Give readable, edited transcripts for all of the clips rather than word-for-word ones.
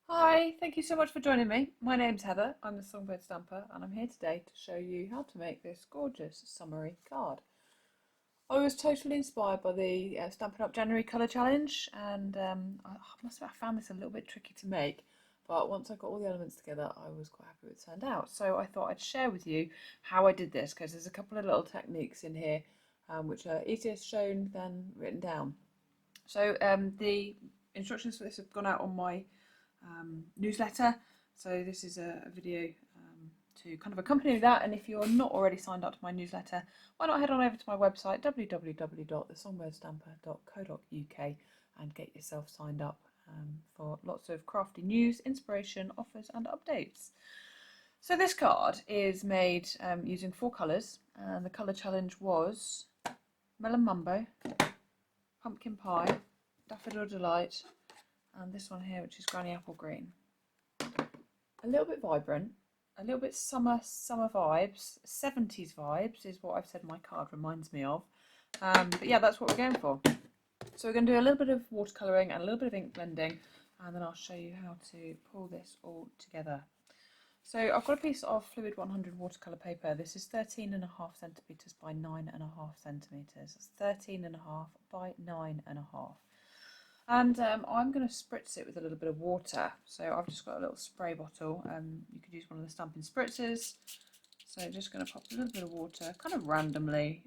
Hi, thank you so much for joining me. My name's Heather, I'm the Songbird Stamper, and I'm here today to show you how to make this gorgeous summery card. I was totally inspired by the Stampin' Up January Colour Challenge, and I must admit I found this a little bit tricky to make, but once I got all the elements together, I was quite happy with it turned out. So I thought I'd share with you how I did this, because there's a couple of little techniques in here which are easier shown than written down. So the instructions for this have gone out on my newsletter. So this is a video to kind of accompany that, and if you're not already signed up to my newsletter, why not head on over to my website www.thesongbirdStamper.co.uk and get yourself signed up for lots of crafty news, inspiration, offers and updates. So this card is made using 4 colours, and the colour challenge was Melon Mumbo, Pumpkin Pie, Daffodil Delight, and this one here, which is Granny Apple Green. A little bit vibrant, a little bit summer vibes, 70s vibes is what I've said my card reminds me of. But yeah, that's what we're going for. So we're going to do a little bit of watercolouring and a little bit of ink blending, and then I'll show you how to pull this all together. So I've got a piece of Fluid 100 watercolour paper. This is 13.5 centimetres by 9.5 centimetres. It's 13.5 by 9.5. And I'm going to spritz it with a little bit of water. So I've just got a little spray bottle. You could use one of the stamping spritzers. So just going to pop a little bit of water, kind of randomly,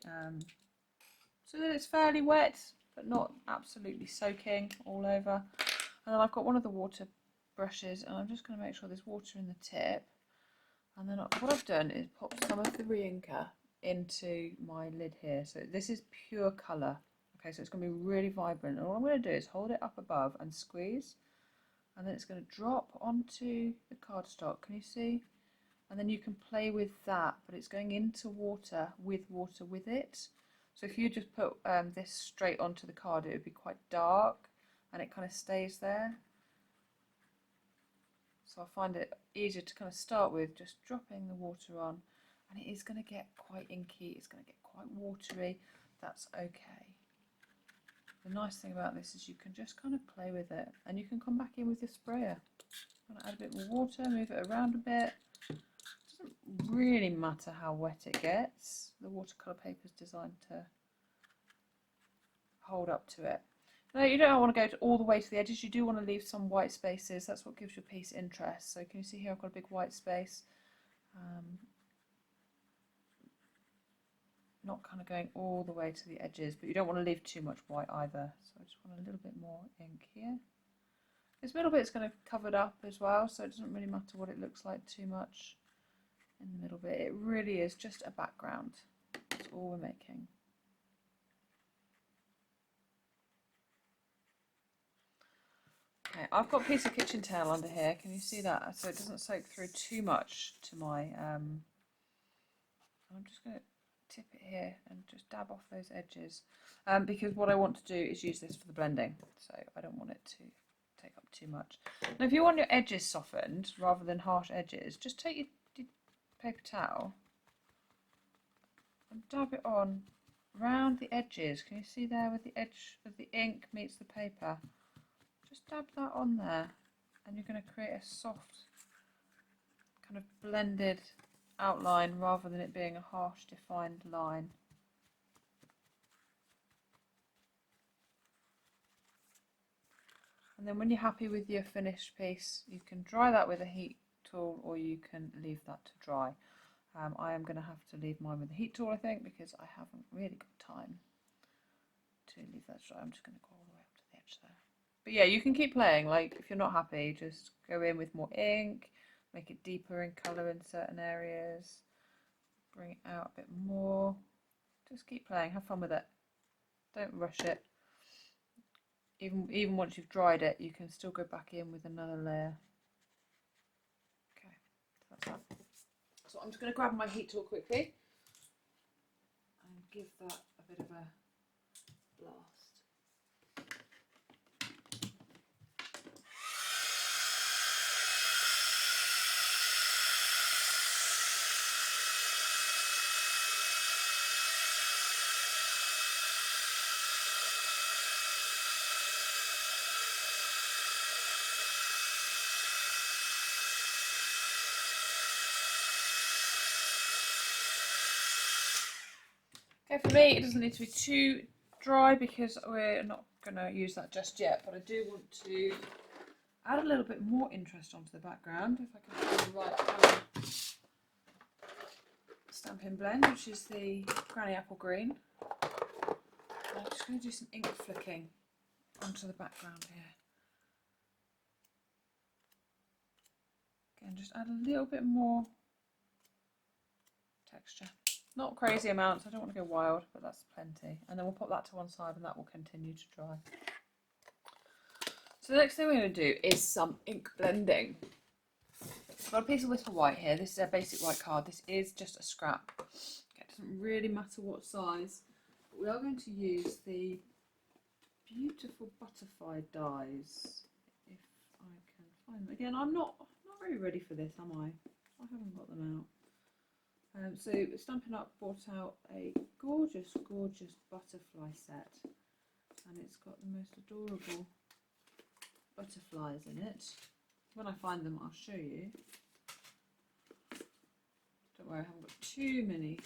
so that it's fairly wet, but not absolutely soaking all over. And then I've got one of the water brushes, and I'm just going to make sure there's water in the tip. And then what I've done is pop some of the re-inker into my lid here. So this is pure colour. Okay, so it's going to be really vibrant, and all I'm going to do is hold it up above and squeeze, and then it's going to drop onto the cardstock. Can you see? And then you can play with that, but it's going into water with it. So if you just put this straight onto the card, it would be quite dark, and it kind of stays there. So I find it easier to kind of start with just dropping the water on, and it is going to get quite inky, it's going to get quite watery. That's okay. The nice thing about this is you can just kind of play with it, and you can come back in with your sprayer. Add a bit more water, move it around a bit. It doesn't really matter how wet it gets. The watercolour paper is designed to hold up to it. Now you don't want to go all the way to the edges, you do want to leave some white spaces. That's what gives your piece interest. So can you see here I've got a big white space. Not kind of going all the way to the edges, but you don't want to leave too much white either. So I just want a little bit more ink here. This middle bit's going to be covered up as well, so it doesn't really matter what it looks like too much in the middle bit. It really is just a background. That's all we're making. Okay, I've got a piece of kitchen towel under here. Can you see that? So it doesn't soak through too much to my... I'm just going to tip it here and just dab off those edges, because what I want to do is use this for the blending, so I don't want it to take up too much. Now if you want your edges softened rather than harsh edges, just take your paper towel and dab it on round the edges. Can you see there where the edge of the ink meets the paper? Just dab that on there, and you're going to create a soft kind of blended outline rather than it being a harsh defined line. And then when you're happy with your finished piece, you can dry that with a heat tool, or you can leave that to dry. I am going to have to leave mine with a heat tool, I think, because I haven't really got time to leave that dry. I'm just going to go all the way up to the edge there. But yeah, you can keep playing. Like, if you're not happy, just go in with more ink, make it deeper in colour in certain areas, bring it out a bit more. Just keep playing, have fun with it. Don't rush it. Even once you've dried it, you can still go back in with another layer. Okay, so that's that. So I'm just going to grab my heat tool quickly and give that a bit of a blast. Okay, for me it doesn't need to be too dry because we're not going to use that just yet, but I do want to add a little bit more interest onto the background if I can find the right colour. Stampin' Blend, which is the Granny Apple Green. I'm just going to do some ink flicking onto the background here. Again, just add a little bit more texture. Not crazy amounts, I don't want to go wild, but that's plenty. And then we'll pop that to one side and that will continue to dry. So the next thing we're going to do is some ink blending. I've got a piece of Little White here. This is a basic white card. This is just a scrap. Okay, it doesn't really matter what size. But we are going to use the beautiful butterfly dies. If I can find them. Again, I'm not really ready for this, am I? I haven't got them out. So Stampin' Up brought out a gorgeous, gorgeous butterfly set. And it's got the most adorable butterflies in it. When I find them, I'll show you. Don't worry, I haven't got too many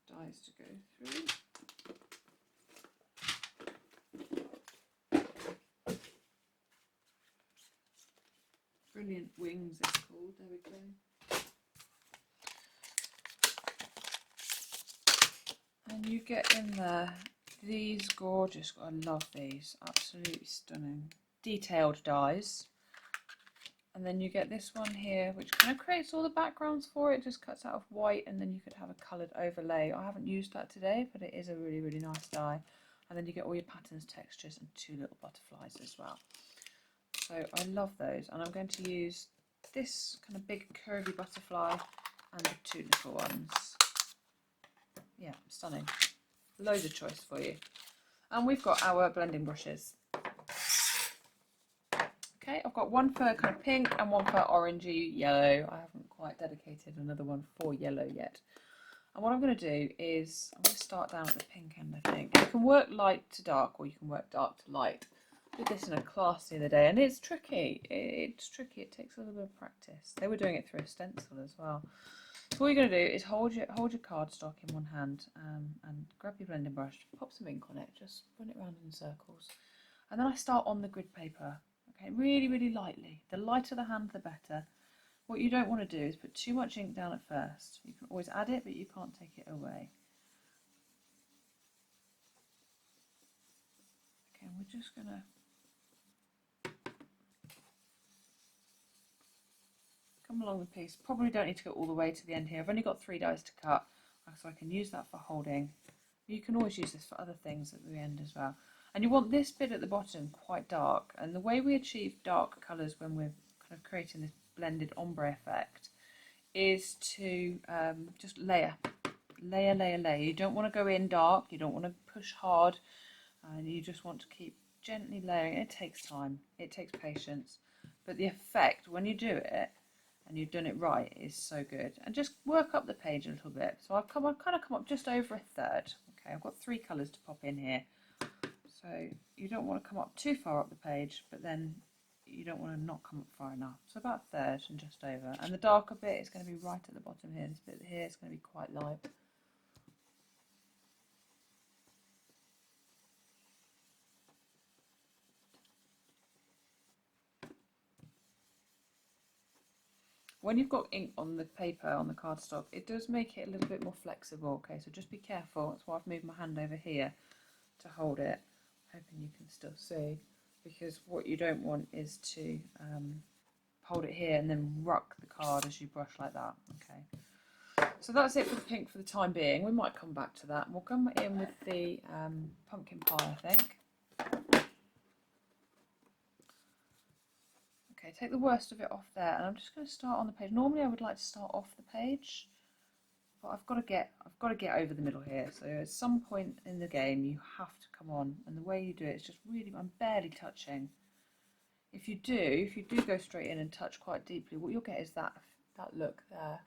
dies to go through. Brilliant Wings it's called, there we go. And you get in there these gorgeous, I love these, absolutely stunning, detailed dies. And then you get this one here, which kind of creates all the backgrounds for it, just cuts out of white, and then you could have a coloured overlay. I haven't used that today, but it is a really, really nice die. And then you get all your patterns, textures, and two little butterflies as well. So I love those, and I'm going to use this kind of big curvy butterfly and the two little ones. Yeah, stunning. Loads of choice for you. And we've got our blending brushes. Okay, I've got one for kind of pink and one for orangey yellow. I haven't quite dedicated another one for yellow yet. And what I'm going to do is, I'm going to start down at the pink end, I think. You can work light to dark, or you can work dark to light. I did this in a class the other day, and it's tricky. It's tricky, it takes a little bit of practice. They were doing it through a stencil as well. So what you're going to do is hold your cardstock in one hand and grab your blending brush, pop some ink on it, just run it around in circles. And then I start on the grid paper. Okay, really, really lightly. The lighter the hand, the better. What you don't want to do is put too much ink down at first. You can always add it, but you can't take it away. Okay, we're just going to come along the piece. Probably don't need to go all the way to the end here. I've only got 3 dies to cut, so I can use that for holding. You can always use this for other things at the end as well. And you want this bit at the bottom quite dark. And the way we achieve dark colours when we're kind of creating this blended ombre effect is to just layer. You don't want to go in dark, you don't want to push hard, and you just want to keep gently layering. It takes time, it takes patience, but the effect when you do it and you've done it right is so good. And just work up the page a little bit. So I've kind of come up just over a third. Okay, I've got 3 colours to pop in here. So you don't want to come up too far up the page, but then you don't want to not come up far enough. So about a third and just over. And the darker bit is going to be right at the bottom here. This bit here is going to be quite light. When you've got ink on the paper, on the cardstock, it does make it a little bit more flexible. Okay, so just be careful. That's why I've moved my hand over here to hold it. Hoping you can still see, because what you don't want is to hold it here and then ruck the card as you brush like that. Okay, so that's it for the pink for the time being. We might come back to that, and we'll come in with the pumpkin pie, I think. Okay, take the worst of it off there, and I'm just going to start on the page. Normally I would like to start off the page, but I've got to get over the middle here. So at some point in the game you have to come on, and the way you do it is just really, I'm barely touching. If you do go straight in and touch quite deeply, what you'll get is that look there,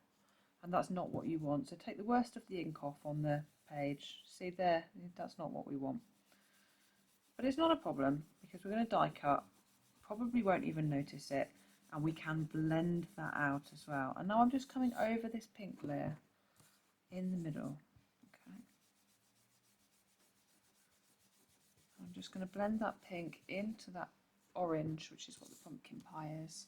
and that's not what you want. So take the worst of the ink off on the page. See there, that's not what we want. But it's not a problem, because we're going to die cut. Probably won't even notice it, and we can blend that out as well. And now I'm just coming over this pink layer in the middle. Okay, just going to blend that pink into that orange, which is what the pumpkin pie is.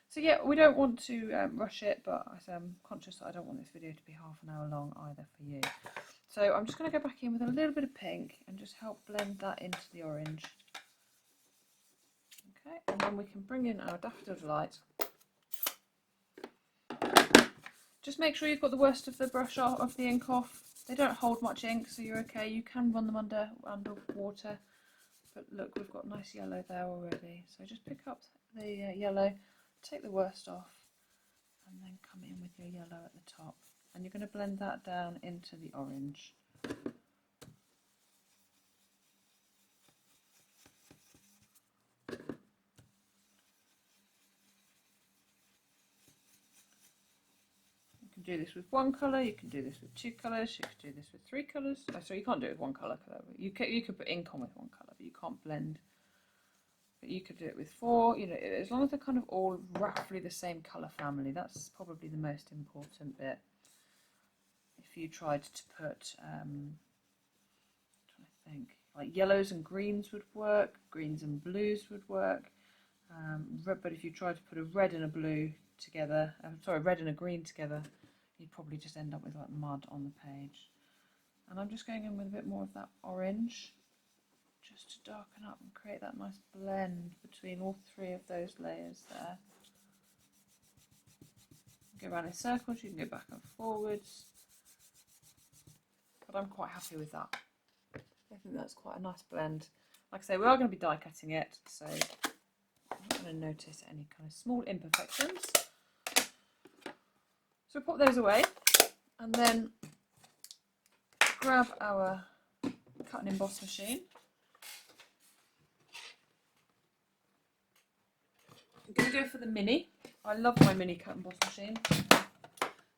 So yeah, we don't want to rush it, but I'm conscious that I don't want this video to be half an hour long either for you. So I'm just going to go back in with a little bit of pink and just help blend that into the orange. Okay, and then we can bring in our Daffodil Delight. Just make sure you've got the worst of the brush off, of the ink off. They don't hold much ink, so you're okay. You can run them under water. But look, we've got nice yellow there already. So just pick up the yellow, take the worst off, and then come in with your yellow at the top. And you're going to blend that down into the orange. You can do this with one colour, you can do this with two colours, you can do this with three colours. Oh, sorry, you can't do it with one colour. You could put ink on with one colour, but you can't blend. But you could do it with four, you know, as long as they're kind of all roughly the same colour family. That's probably the most important bit. If you tried to put, I'm trying to think, like yellows and greens would work, greens and blues would work. But if you tried to put a red and a blue together, red and a green together, you'd probably just end up with like mud on the page. And I'm just going in with a bit more of that orange, just to darken up and create that nice blend between all three of those layers there. Go around in circles, you can go back and forwards, but I'm quite happy with that. I think that's quite a nice blend. Like I say, we are going to be die cutting it, so I'm not going to notice any kind of small imperfections. So we'll pop those away and then grab our cut and emboss machine. I'm going to go for the mini. I love my mini cut and emboss machine,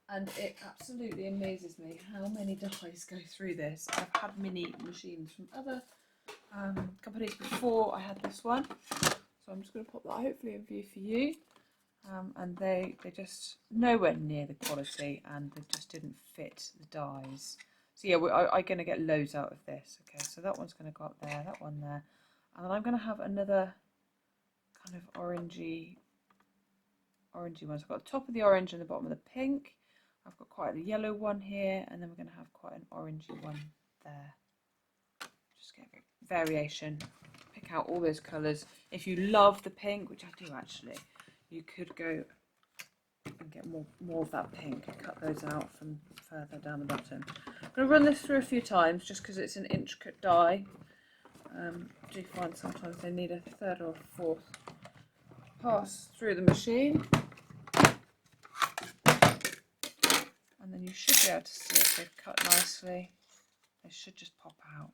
and it absolutely amazes me how many dies go through this. I've had mini machines from other companies before I had this one, so I'm just going to pop that hopefully in view for you. And they're just nowhere near the quality, and they just didn't fit the dies. So yeah, I'm going to get loads out of this. Okay, so that one's going to go up there, that one there, and then I'm going to have another kind of orangey one. So I've got the top of the orange and the bottom of the pink. I've got quite a yellow one here, and then we're going to have quite an orangey one there. Just get a bit of variation. Pick out all those colours. If you love the pink, which I do actually, you could go and get more of that pink and cut those out from further down the bottom. I'm going to run this through a few times just because it's an intricate die. I do find sometimes they need a third or fourth pass through the machine. And then you should be able to see if they've cut nicely. They should just pop out.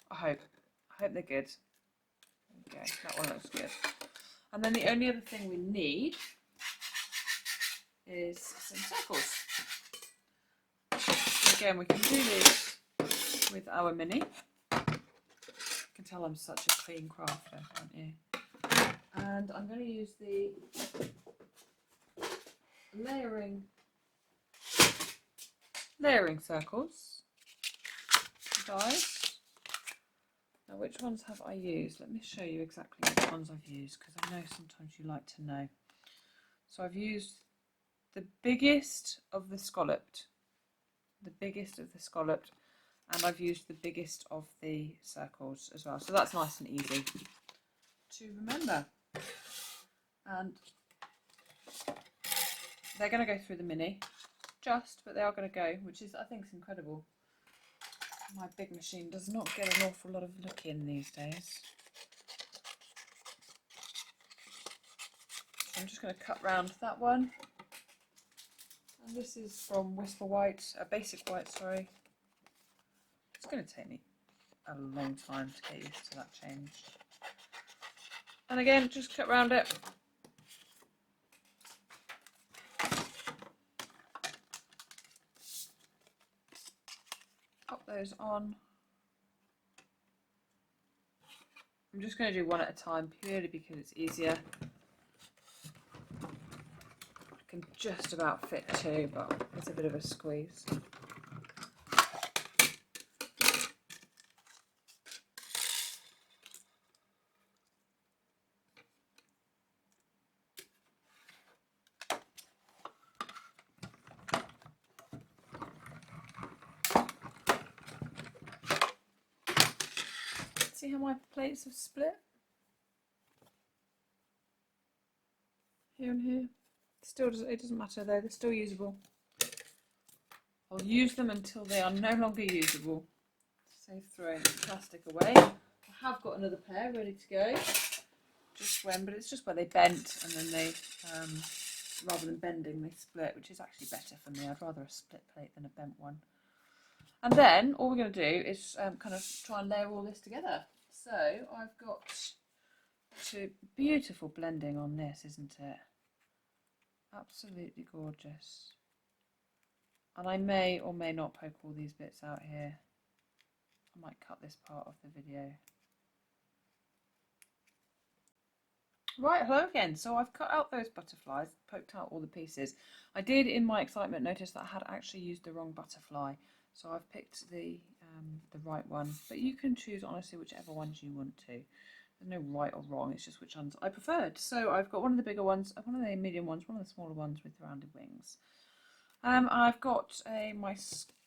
I hope they're good. Okay, that one looks good. And then the only other thing we need is some circles. So again, we can do this with our mini. You can tell I'm such a clean crafter, can't you? And I'm going to use the layering circles, dies. Now, which ones have I used? Let me show you exactly which ones I've used, because I know sometimes you like to know. So I've used the biggest of the scalloped, and I've used the biggest of the circles as well. So that's nice and easy to remember. And they're going to go through the mini, but they are going to go, which is, I think, is incredible. My big machine does not get an awful lot of look in these days. So I'm just going to cut round that one. And this is from Whisper White, Basic White, sorry. It's going to take me a long time to get used to that change. And again, just cut round it. Pop those on. I'm just going to do one at a time purely because it's easier. I can just about fit two, but it's a bit of a squeeze. See how my plates have split? Here and here. Still, it doesn't matter though, they're still usable. I'll use them until they are no longer usable. Save throwing the plastic away. I have got another pair ready to go. Just when, but it's just where they bent and then they, rather than bending, they split, which is actually better for me. I'd rather a split plate than a bent one. And then all we're going to do is kind of try and layer all this together. So I've got beautiful blending on this, isn't it? Absolutely gorgeous. And I may or may not poke all these bits out here. I might cut this part of the video. Right, hello again. So I've cut out those butterflies, poked out all the pieces. I did, in my excitement, notice that I had actually used the wrong butterfly. So I've picked the right one, but you can choose honestly whichever ones you want to. There's no right or wrong, it's just which ones I preferred. So I've got one of the bigger ones, one of the medium ones, one of the smaller ones with rounded wings. I've got my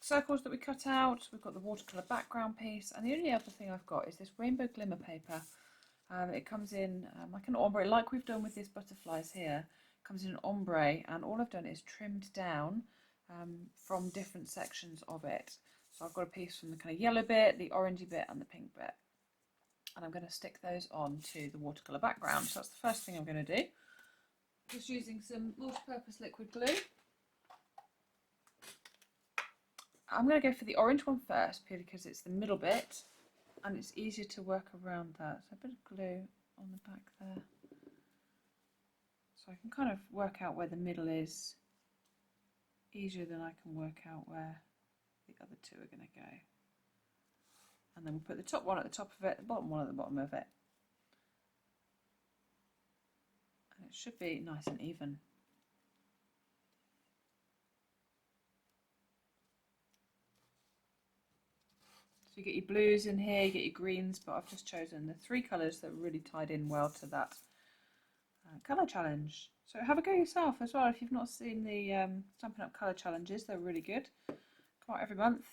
circles that we cut out, we've got the watercolour background piece, and the only other thing I've got is this rainbow glimmer paper. It comes in like an ombre, like we've done with these butterflies here. It comes in an ombre, and all I've done is trimmed down from different sections of it. So I've got a piece from the kind of yellow bit, the orangey bit, and the pink bit. And I'm going to stick those on to the watercolour background. So that's the first thing I'm going to do. Just using some multi-purpose liquid glue. I'm going to go for the orange one first, purely because it's the middle bit and it's easier to work around that. So a bit of glue on the back there. So I can kind of work out where the middle is easier than I can work out where the other two are going to go. And then we'll put the top one at the top of it, the bottom one at the bottom of it. And it should be nice and even. So you get your blues in here, you get your greens, but I've just chosen the three colours that really tied in well to that colour challenge. So have a go yourself as well if you've not seen the Stampin' Up colour challenges. They're really good. Come out every month.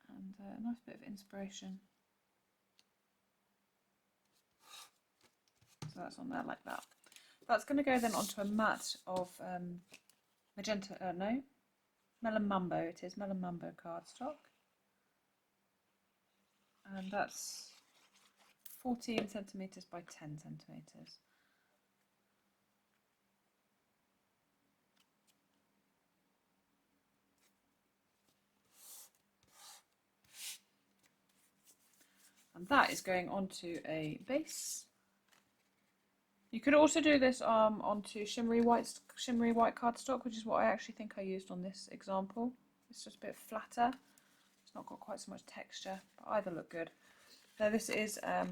And a nice bit of inspiration. So that's on there like that. That's going to go then onto a mat of Melon Mambo. It is Melon Mambo cardstock. And that's 14 centimetres by 10 centimetres. And that is going onto a base. You could also do this onto shimmery white cardstock, which is what I actually think I used on this example. It's just a bit flatter. It's not got quite so much texture, but either look good. Now this is, I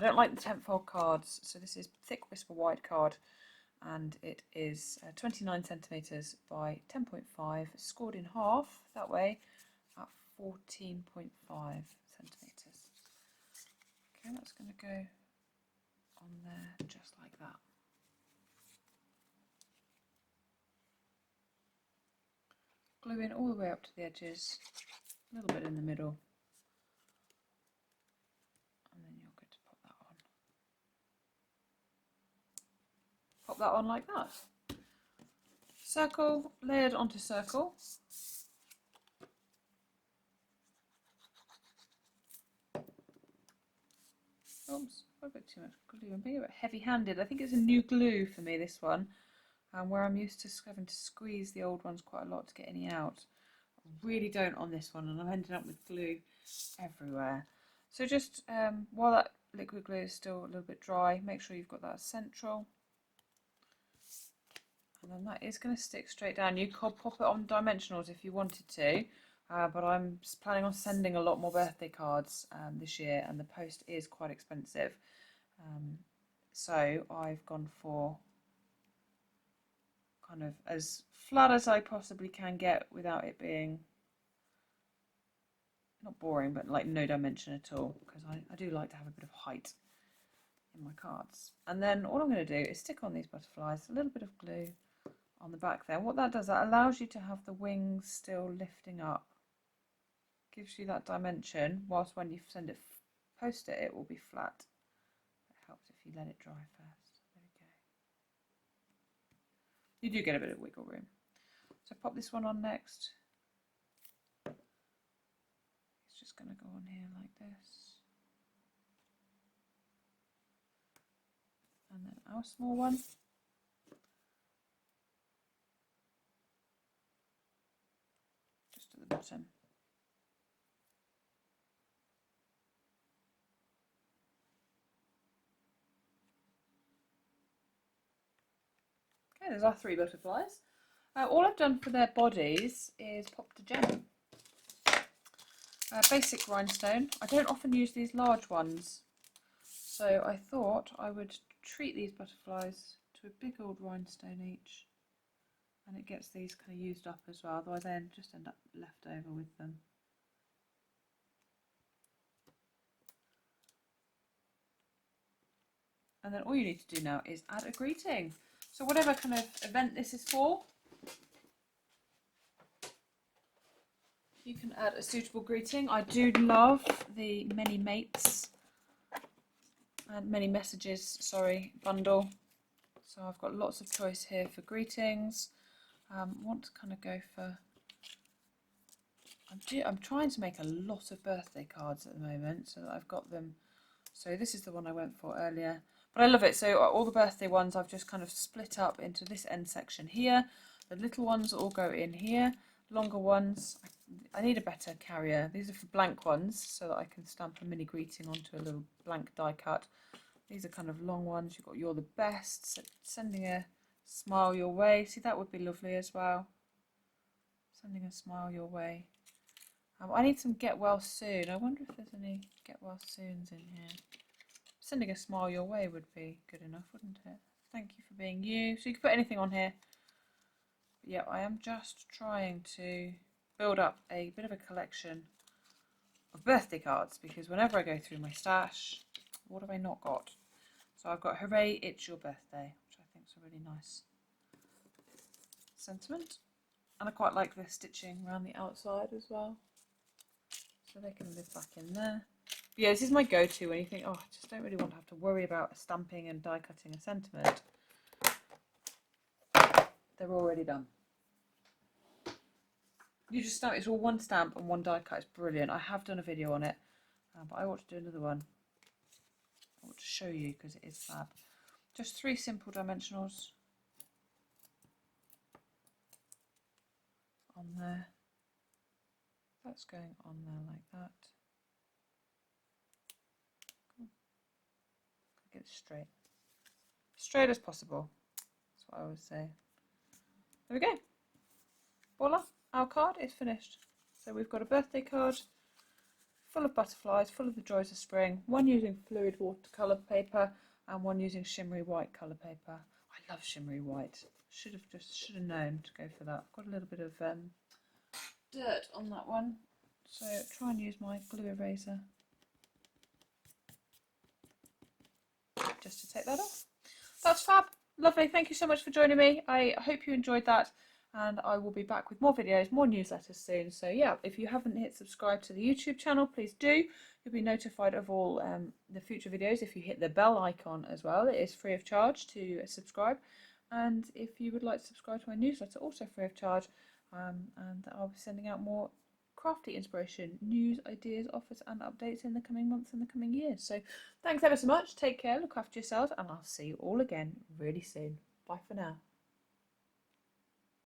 don't like the 10-fold cards, so this is thick whisper white card, and it is 29 centimetres by 10.5, scored in half that way at 14.5 centimetres. Okay, that's going to go on there just like that. Glue in all the way up to the edges, a little bit in the middle, and then you're good to pop that on. Pop that on like that. Circle, layered onto circle. Oops, a bit too much glue. I'm being a bit heavy-handed. I think it's a new glue for me, this one, where I'm used to having to squeeze the old ones quite a lot to get any out. I really don't on this one, and I'm ending up with glue everywhere. So just while that liquid glue is still a little bit dry, make sure you've got that central. And then that is going to stick straight down. You could pop it on dimensionals if you wanted to. But I'm planning on sending a lot more birthday cards this year, and the post is quite expensive. So I've gone for kind of as flat as I possibly can get without it being not boring, but like no dimension at all, because I do like to have a bit of height in my cards. And then all I'm going to do is stick on these butterflies, a little bit of glue on the back there. What that does, that allows you to have the wings still lifting up. Gives you that dimension, whilst when you send it post it, it will be flat. It helps if you let it dry first. There we go. You do get a bit of wiggle room. So pop this one on next. It's just going to go on here like this. And then our small one. Just at the bottom. Okay, there's our 3 butterflies. All I've done for their bodies is popped a gem. Basic rhinestone. I don't often use these large ones, so I thought I would treat these butterflies to a big old rhinestone each, and it gets these kind of used up as well, otherwise they just end up left over with them. And then all you need to do now is add a greeting. So whatever kind of event this is for, you can add a suitable greeting. I do love the many mates and many messages, bundle. So I've got lots of choice here for greetings. Want to kind of go for, I'm trying to make a lot of birthday cards at the moment so that I've got them. So this is the one I went for earlier, but I love it. So all the birthday ones I've just kind of split up into this end section here. The little ones all go in here. Longer ones, I need a better carrier. These are for blank ones so that I can stamp a mini greeting onto a little blank die cut. These are kind of long ones. You've got "You're the best," sending a smile your way. See, that would be lovely as well. Sending a smile your way. I need some "Get well soon." I wonder if there's any "Get well soons" in here. Sending a smile your way would be good enough, wouldn't it? Thank you for being you. So you can put anything on here. But yeah, I am just trying to build up a bit of a collection of birthday cards, because whenever I go through my stash, what have I not got? So I've got "Hooray, it's your birthday," which I think is a really nice sentiment. And I quite like the stitching around the outside as well, so they can live back in there. But yeah, this is my go-to when you think, oh, I just don't really want to have to worry about stamping and die cutting a sentiment. They're already done. You just stamp, it's all one stamp and one die cut. It's brilliant. I have done a video on it, but I ought to do another one. I ought to show you because it is fab. Just 3 simple dimensionals on there. That's going on there like that. Cool. Get it straight. Straight as possible. That's what I always say. There we go. Voila, our card is finished. So we've got a birthday card full of butterflies, full of the joys of spring, one using fluid watercolour paper and one using shimmery white colour paper. I love shimmery white. Should have known to go for that. I've got a little bit of dirt on that one, so try and use my glue eraser just to take that off. That's fab. Lovely. Thank you so much for joining me. I hope you enjoyed that, and I will be back with more videos, more newsletters soon. So yeah, if you haven't hit subscribe to the YouTube channel, please do. You'll be notified of all the future videos if you hit the bell icon as well. It is free of charge to subscribe, and if you would like to subscribe to my newsletter, also free of charge, and I'll be sending out more crafty inspiration, news, ideas, offers and updates in the coming months and the coming years. So thanks ever so much. Take care, look after yourselves, and I'll see you all again really soon. Bye for now.